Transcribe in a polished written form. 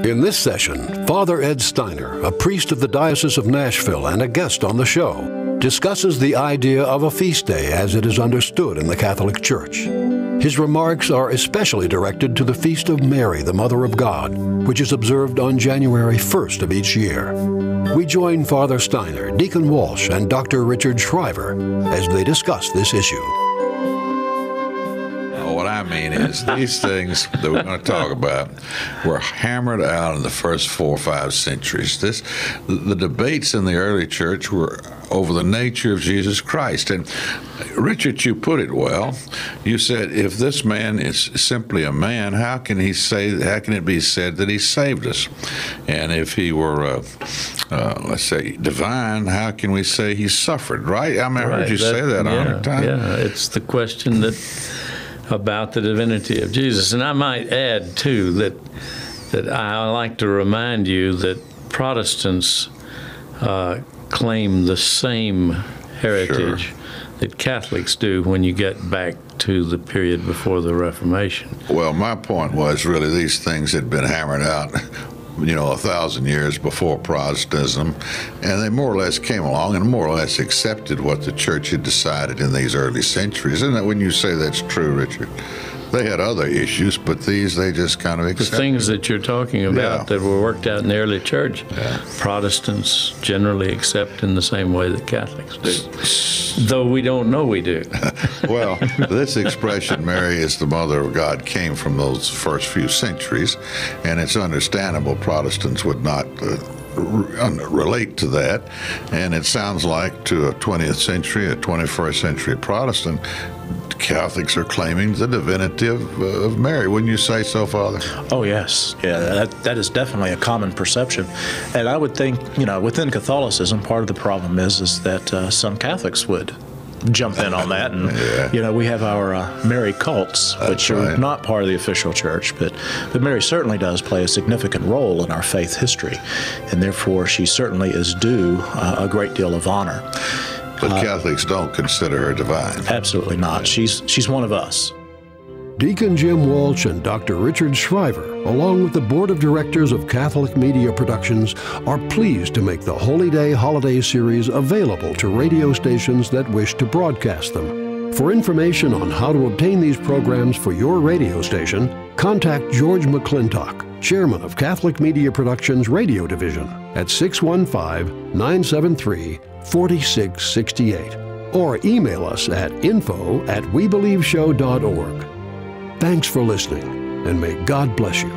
In this session, Father Ed Steiner, a priest of the Diocese of Nashville and a guest on the show, discusses the idea of a feast day as it is understood in the Catholic Church. His remarks are especially directed to the Feast of Mary, the Mother of God, which is observed on January 1st of each year. We join Father Steiner, Deacon Walsh, and Dr. Richard Shriver as they discuss this issue. What I mean is these things that we're going to talk about were hammered out in the first 4 or 5 centuries. The debates in the early church were over the nature of Jesus Christ. And Richard, you put it well. You said, if this man is simply a man, how can it be said that he saved us? And if he were, let's say, divine, how can we say he suffered, right? I mean, I heard you say that 100 times. Yeah, it's the question about the divinity of Jesus. And I might add, too, that I like to remind you that Protestants claim the same heritage that Catholics do when you get back to the period before the Reformation. Well, my point was really these things had been hammered out 1,000 years before Protestantism, and they more or less came along and more or less accepted what the church had decided in these early centuries. Isn't that when you say that's true, Richard? They had other issues, but these they just kind of accepted. The things that you're talking about that were worked out in the early church, Protestants generally accept in the same way that Catholics do, though we don't know we do. Well, this expression, Mary is the Mother of God, came from those first few centuries, and it's understandable Protestants would not relate to that, and it sounds like to a 20th century, a 21st century Protestant, Catholics are claiming the divinity of Mary. Wouldn't you say so, Father? Oh, yes. Yeah, that is definitely a common perception. And I would think, within Catholicism, part of the problem is that some Catholics would jump in on that. And, we have our Mary cults, which are not part of the official church. But Mary certainly does play a significant role in our faith history. And therefore, she certainly is due a great deal of honor. But Catholics don't consider her divine. Absolutely not. She's one of us. Deacon Jim Walsh and Dr. Richard Shriver, along with the Board of Directors of Catholic Media Productions, are pleased to make the Holy Day Holiday Series available to radio stations that wish to broadcast them. For information on how to obtain these programs for your radio station, contact George McClintock, Chairman of Catholic Media Productions Radio Division, at 615-973-4668, or email us at info@webelieveshow.org. Thanks for listening, and may God bless you.